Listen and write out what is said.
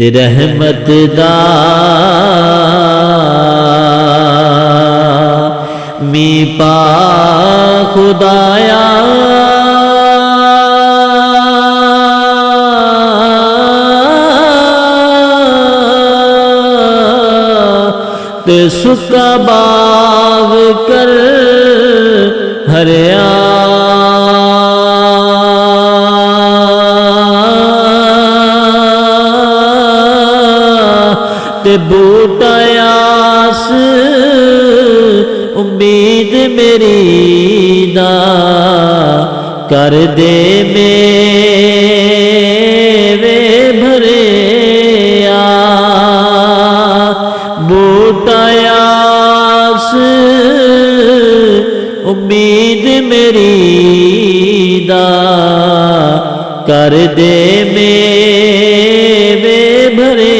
ते रहमत दा मी पा खुदाया ते सुका बाग कर हरिया ते बूटा आस उम्मीद मेरी दा कर दे मेवे भरे बूटा आस उम्मीद मेरी दा कर दे मेवे भरे